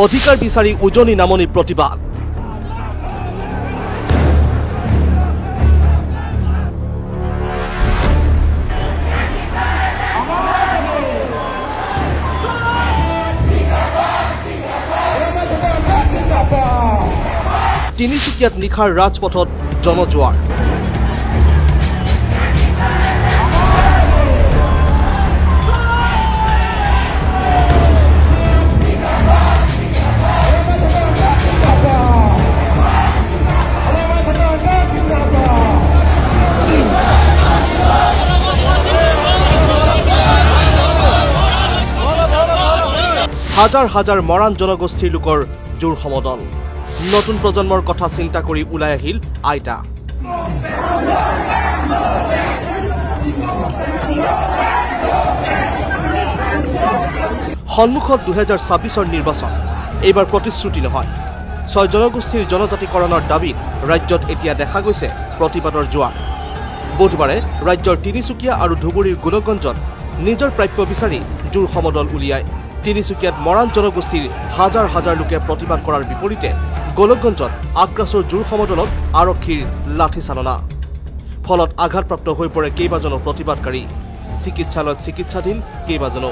অধিকাৰ বিচাৰি উজনি নামনি প্ৰতিবাদ তিনিচুকীয়াত নিশাৰ ৰাজপথত জনজোৱাৰ হাজাৰ হাজাৰ মৰাণ জনগোষ্ঠীৰ লোকৰ জোৰ সমদল নতুন প্ৰজন্মৰ কথা চিন্তা কৰি ওলাই আহিল আইতা সন্মুখত 2026 নিৰ্বাচন এইবাৰ প্ৰতিশ্ৰুতি নহয় 6 জনগোষ্ঠীৰ জনজাতিকৰণৰ দাবীত ৰাজ্যত এতিয়া দেখা গৈছে প্ৰতিবাদৰ জোৱাৰ বুধবাৰে ৰাজ্যৰ তিনিচুকীয়া আৰু ধুবুৰীৰ গোলকগঞ্জত নিজৰ প্ৰাপ্য বিচাৰি জোৰ সমদল উলিয়ায় তিনিচুকীয়াত মৰাণ জনগোষ্ঠীৰ হাজাৰ হাজাৰ লোকে প্ৰতিবাদ কৰাৰ বিপৰীতে গোলকগঞ্জত আগ্ৰাছৰ জোৰ সমদলত আৰক্ষীৰ লাঠি চালনা ফলত আঘাতপ্ৰাপ্ত হৈ পৰে কেইবাজনো প্ৰতিবাদকাৰী চিকিৎসালয়ত চিকিৎসাধীন কেইবাজনো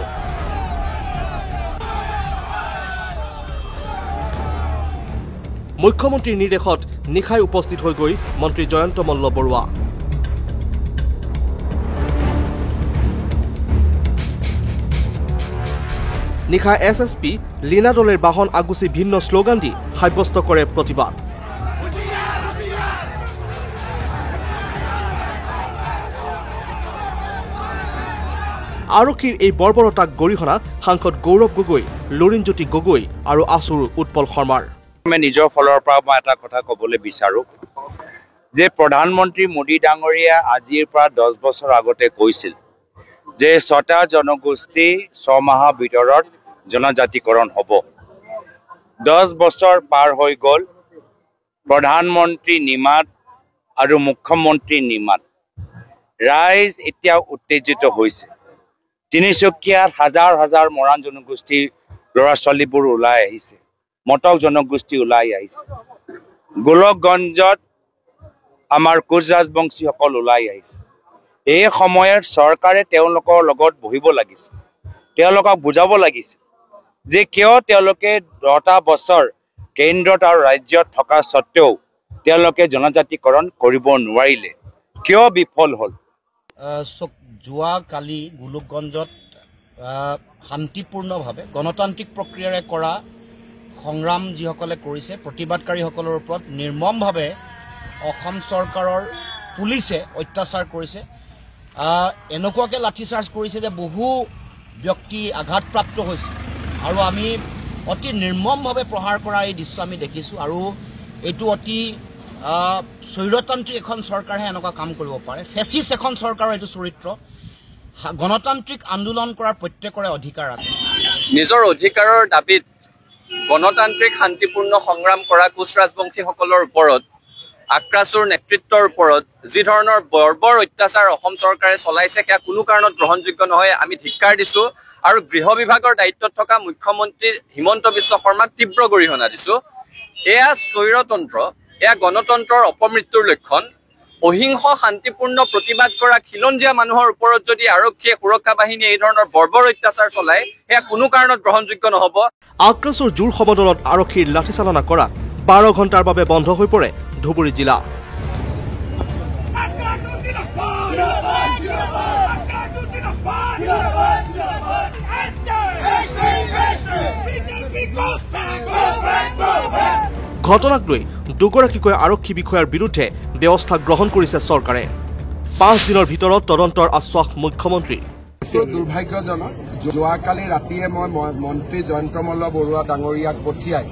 মুখ্যমন্ত্ৰীৰ নিৰ্দেশত নিশাই উপস্থিত হৈ গৈ মন্ত্ৰী জয়ন্ত মল্ল বৰুৱা নিশা এছএছপি লীনা দলেৰ বাহন আগুচি ভিন্ন শ্লোগান দি সাব্যস্ত কৰে প্ৰতিবাদ আৰক্ষীৰ এই বৰ্বৰতাক গৰিহণা সাংসদ গৌৰৱ গগৈ লৰিণজ্যোতি গগৈ আৰু আছুৰ উৎপল শৰ্মাৰ মই নিজৰ ফলৰ পৰা মই এটা কথা ক'বলৈ বিচাৰো যে প্ৰধানমন্ত্ৰী মোদী ডাঙৰীয়া আজিৰ পৰা 10 বছৰ আগতে কৈছিল যে 6টা জনগোষ্ঠী 6 মাহৰ ভিতৰত জনজাতিকৰণ হ'ব 10 বছৰ পাৰ হৈ গ'ল প্ৰধানমন্ত্ৰী নিমাত আৰু মুখ্যমন্ত্ৰী নিমাত ৰাইজ এতিয়া উত্তেজিত হৈছে তিনিচুকীয়াত হাজাৰ হাজাৰ মৰাণ জনগোষ্ঠীৰ ল'ৰা ছোৱালীবোৰ ওলাই আহিছে মটক জনগোষ্ঠী ওলাই আহিছে গোলকগঞ্জত আমাৰ কোচ ৰাজবংশীসকল ওলাই আহিছে এই সময়ত চৰকাৰে তেওঁলোকৰ লগত বহিব লাগিছে তেওঁলোকক বুজাব লাগিছে যে কিয় তেওঁলোকে 10টা বছৰ কেন্দ্ৰত আৰু ৰাজ্যত থকা সত্ত্বেও তেওঁলোকে জনজাতিকৰণ কৰিব নোৱাৰিলে কিয় বিফল হ'ল যোৱা কালি গোলকগঞ্জত শান্তিপূৰ্ণভাৱে গণতান্ত্ৰিক প্ৰক্ৰিয়াৰে কৰা সংগ্ৰাম যিসকলে কৰিছে প্ৰতিবাদকাৰীসকলৰ ওপৰত নিৰ্মমভাৱে অসম চৰকাৰৰ পুলিচে অত্যাচাৰ কৰিছে এনেকুৱাকৈ লাঠিচাৰ্জ কৰিছে যে বহু ব্যক্তি আঘাতপ্ৰাপ্ত হৈছে আৰু আমি অতি নিৰ্মমভাৱে প্ৰহাৰ কৰা এই দৃশ্য আমি দেখিছোঁ আৰু এইটো অতি স্বৈৰতান্ত্ৰিক এখন চৰকাৰেহে এনেকুৱা কাম কৰিব পাৰে ফেচিষ্ট এখন চৰকাৰৰ এইটো চৰিত্ৰ গণতান্ত্ৰিক আন্দোলন কৰাৰ প্ৰত্যেকৰে অধিকাৰ আছে নিজৰ অধিকাৰৰ দাবীত গণতান্ত্ৰিক শান্তিপূৰ্ণ সংগ্ৰাম কৰা কোচ ৰাজবংশীসকলৰ ওপৰত আক্ৰাছুৰ নেতৃত্বৰ ওপৰত যি ধৰণৰ বৰ্বৰ অত্যাচাৰ অসম চৰকাৰে চলাইছে সেয়া কোনো কাৰণত গ্ৰহণযোগ্য নহয় আমি ধিক্কাৰ দিছোঁ আৰু গৃহ বিভাগৰ দায়িত্বত থকা মুখ্যমন্ত্ৰী হিমন্ত বিশ্ব শৰ্মাক তীব্ৰ গৰিহণা দিছোঁ এয়া স্বৈৰতন্ত্ৰ এয়া গণতন্ত্ৰৰ অপমৃত্যুৰ লক্ষণ অহিংস শান্তিপূৰ্ণ প্ৰতিবাদ কৰা খিলঞ্জীয়া মানুহৰ ওপৰত যদি আৰক্ষীয়ে সুৰক্ষা বাহিনীয়ে এই ধৰণৰ বৰ্বৰ অত্যাচাৰ চলায় সেয়া কোনো কাৰণত গ্ৰহণযোগ্য নহ'ব আগ্ৰাছৰ জোৰ সমদলত আৰক্ষীৰ লাঠিচালনা কৰা 12 ঘণ্টাৰ বাবে বন্ধ হৈ পৰে ধুবুৰী জিলা ঘটনাক লৈ দুগৰাকীকৈ আৰক্ষী বিষয়াৰ বিৰুদ্ধে ব্যৱস্থা গ্ৰহণ কৰিছে চৰকাৰে 5 দিনৰ ভিতৰত তদন্তৰ আশ্বাস মুখ্যমন্ত্ৰী দুৰ্ভাগ্যজনক যোৱাকালি ৰাতিয়ে মই মন্ত্ৰী জয়ন্ত মল্ল বৰুৱা ডাঙৰীয়াক পঠিয়াই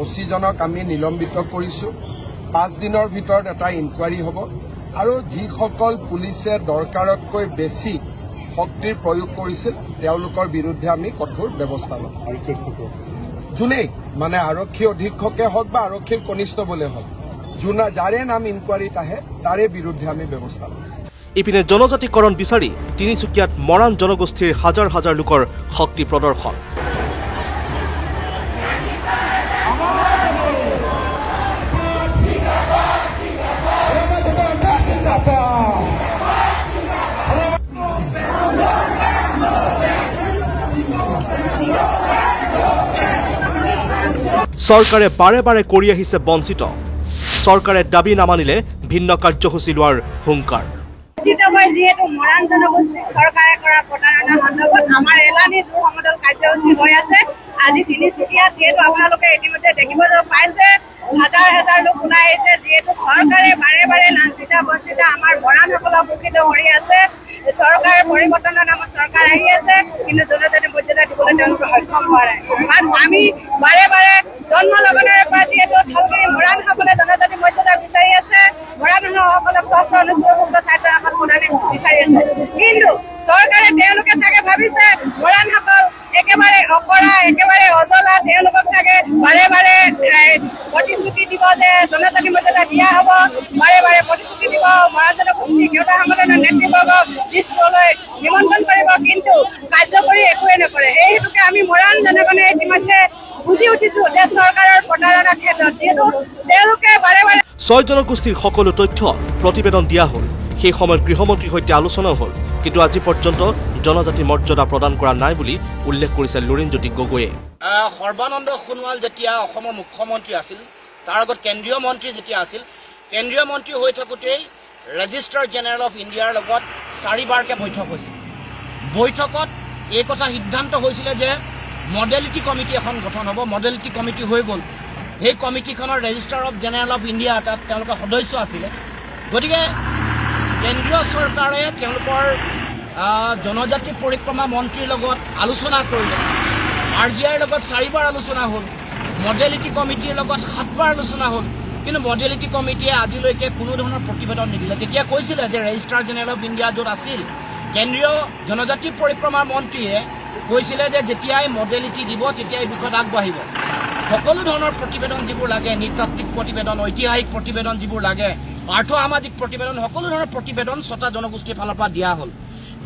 অচিজনক আমি নিলম্বিত কৰিছোঁ 5 দিনৰ ভিতৰত এটা ইনকুৱাৰী হ'ব আৰু যিসকল পুলিচে দৰকাৰতকৈ বেছি শক্তিৰ প্ৰয়োগ কৰিছিল তেওঁলোকৰ বিৰুদ্ধে আমি কঠোৰ ব্যৱস্থা ল'ম যোনে মানে আৰক্ষী অধীক্ষকে হওক বা আৰক্ষীৰ কনিষ্টবলে হওক যাৰে নাম ইনকুৱাৰীত আহে তাৰে বিৰুদ্ধে আমি ব্যৱস্থা ল'ম ইপিনে জনজাতিকৰণ বিচাৰি তিনিচুকীয়াত মৰাণ জনগোষ্ঠীৰ হাজাৰ হাজাৰ লোকৰ শক্তি প্ৰদৰ্শন চৰকাৰে বাৰে বাৰে কৰি আহিছে বঞ্চিত চৰকাৰে দাবী নামানিলে ভিন্ন কাৰ্যসূচী লোৱাৰ হুংকাৰ যিহেতু মৰাণ জনগোষ্ঠীক চৰকাৰে কৰা প্ৰতাৰণা সন্দৰ্ভত আমাৰ এলানি জোৰ সমদল কাৰ্যসূচী হৈ আছে আজি তিনিচুকীয়াত যিহেতু আপোনালোকে ইতিমধ্যে দেখিবলৈ পাইছে হাজাৰ হাজাৰ লোক ওলাই আহিছে যিহেতু চৰকাৰে বাৰে বাৰে লাঞ্ছিত বঞ্চিত আমাৰ মৰাণসকলক শোষিত কৰি আছে চৰকাৰে পৰিৱৰ্তনৰ নামত চৰকাৰ আহি আছে কিন্তু জনজাতি মৰ্যাদা দিবলৈ তেওঁলোকে সক্ষম হোৱা নাই কাৰণ আমি বাৰে বাৰে জন্ম লগনৰে পৰা যিহেতু ঠাকুৰী মৰাণসকলে জনজাতি মৰ্যাদা বিচাৰি আছে মৰাণসকলক স্বাস্থ্য অনুষ্ঠিত স্বাস্থ্য এখন প্ৰদানে বিচাৰি আছে কিন্তু চৰকাৰে তেওঁলোকে চাগে ভাবিছে মৰাণসকল একেবাৰে অকৰা একেবাৰে অজলা তেওঁলোকক চাগে বাৰে বাৰে প্ৰতিশ্ৰুতি দিব যে জনজাতি মৰ্যাদা দিয়া হ'ব বাৰে বাৰে প্ৰতিশ্ৰুতি দিব মৰাণ জনগোষ্ঠী কেওটা সংগঠনৰ নেতৃবৰ্গক দিশলৈ নিমন্ত্ৰণ কৰিব কিন্তু কাৰ্যকৰী একোৱে নকৰে এই হেতুকে আমি মৰাণ জনগণে ইতিমধ্যে বুজি উঠিছো যে চৰকাৰৰ প্ৰতাৰণাৰ ক্ষেত্ৰত যিহেতু তেওঁলোকে বাৰে বাৰে 6 জনগোষ্ঠীৰ সকলো তথ্য প্ৰতিবেদন দিয়া হ'ল সেই সময়ত গৃহমন্ত্ৰীৰ সৈতে আলোচনাও হ'ল কিন্তু আজি পৰ্যন্ত জনজাতি মৰ্যাদা প্ৰদান কৰা নাই বুলি উল্লেখ কৰিছে লুৰিণজ্যোতি গগৈয়ে সৰ্বানন্দ সোণোৱাল যেতিয়া অসমৰ মুখ্যমন্ত্ৰী আছিল তাৰ আগত কেন্দ্ৰীয় মন্ত্ৰী যেতিয়া আছিল কেন্দ্ৰীয় মন্ত্ৰী হৈ থাকোঁতেই ৰেজিষ্ট্ৰাৰ জেনেৰেল অফ ইণ্ডিয়াৰ লগত 4বাৰকৈ বৈঠক হৈছিল বৈঠকত এই কথা সিদ্ধান্ত হৈছিলে যে মডেলিটি কমিটি এখন গঠন হ'ব মডেলিটি কমিটি হৈ গ'ল সেই কমিটিখনৰ registrar of general of India তাত তেওঁলোকৰ সদস্য আছিলে গতিকে কেন্দ্ৰীয় চৰকাৰে তেওঁলোকৰ জনজাতি পৰিক্ৰমা মন্ত্ৰীৰ লগত আলোচনা কৰিলে RGIৰ লগত 4বাৰ আলোচনা হ'ল মডেলিটি কমিটিৰ লগত 7বাৰ আলোচনা হ'ল কিন্তু মডেলিটি কমিটিয়ে আজিলৈকে কোনো ধৰণৰ প্ৰতিবেদন নিদিলে তেতিয়া কৈছিলে যে ৰেজিষ্ট্ৰাৰ জেনেৰেল অফ ইণ্ডিয়া য'ত আছিল কেন্দ্ৰীয় জনজাতি পৰিক্ৰমা মন্ত্ৰীয়ে কৈছিলে যে যেতিয়াই মডেলিটি দিব তেতিয়াই বিষয়ত আগবাঢ়িব সকলো ধৰণৰ প্ৰতিবেদন যিবোৰ লাগে নৃতাত্ত্বিক প্ৰতিবেদন ঐতিহাসিক প্ৰতিবেদন যিবোৰ লাগে আৰ্থ সামাজিক প্ৰতিবেদন সকলো ধৰণৰ প্ৰতিবেদন 6টা জনগোষ্ঠীৰ ফালৰ পৰা দিয়া হ'ল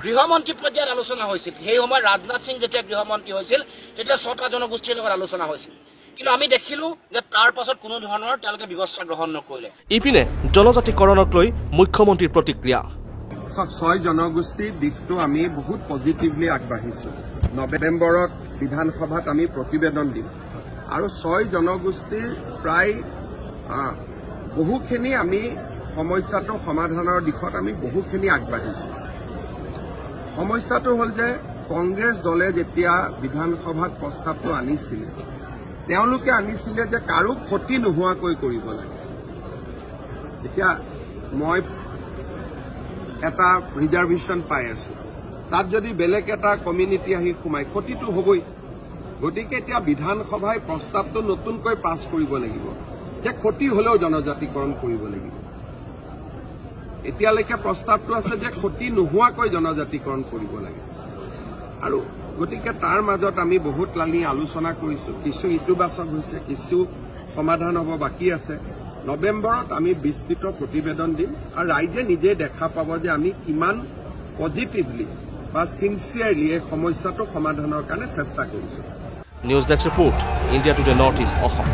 গৃহমন্ত্ৰী পৰ্যায়ত আলোচনা হৈছিল সেই সময়ত ৰাজনাথ সিং যেতিয়া গৃহমন্ত্ৰী হৈছিল তেতিয়া 6টা জনগোষ্ঠীৰ লগত আলোচনা হৈছিল কিন্তু আমি দেখিলো যে তাৰ পাছত কোনো ধৰণৰ তেওঁলোকে ব্যৱস্থা গ্ৰহণ নকৰিলে ইপিনে জনজাতিকৰণক লৈ মুখ্যমন্ত্ৰীৰ প্ৰতিক্ৰিয়া 6 জনগোষ্ঠীৰ দিশটো আমি বহুত পজিটিভলি আগবাঢ়িছো নৱেম্বৰত বিধানসভাত আমি প্ৰতিবেদন দিম আৰু 6 জনগোষ্ঠীৰ প্ৰায় বহুখিনি আমি সমস্যাটো সমাধানৰ দিশত আমি বহুখিনি আগবাঢ়িছো সমস্যাটো হ'ল যে কংগ্ৰেছ দলে যেতিয়া বিধানসভাত প্ৰস্তাৱটো আনিছিল তেওঁলোকে আনিছিলে যে কাৰো ক্ষতি নোহোৱাকৈ কৰিব লাগে এতিয়া মই এটা ৰিজাৰ্ভেশ্যন পাই আছো তাত যদি বেলেগ এটা কমিউনিটি আহি সোমাই ক্ষতিটো হ'বই গতিকে এতিয়া বিধানসভাই প্ৰস্তাৱটো নতুনকৈ পাছ কৰিব লাগিব যে ক্ষতি হ'লেও জনজাতিকৰণ কৰিব লাগিব এতিয়ালৈকে প্ৰস্তাৱটো আছে যে ক্ষতি নোহোৱাকৈ জনজাতিকৰণ কৰিব লাগে আৰু গতিকে তাৰ মাজত আমি বহুত লানি আলোচনা কৰিছো কিছু ইতিবাচক হৈছে কিছু সমাধান হ'ব বাকী আছে নৱেম্বৰত আমি বিস্তৃত প্ৰতিবেদন দিম আৰু ৰাইজে নিজে দেখা পাব যে আমি কিমান পজিটিভলি বা সিনচিয়াৰলি এই সমস্যাটো সমাধানৰ কাৰণে চেষ্টা কৰিছো news desk report India today north east Assam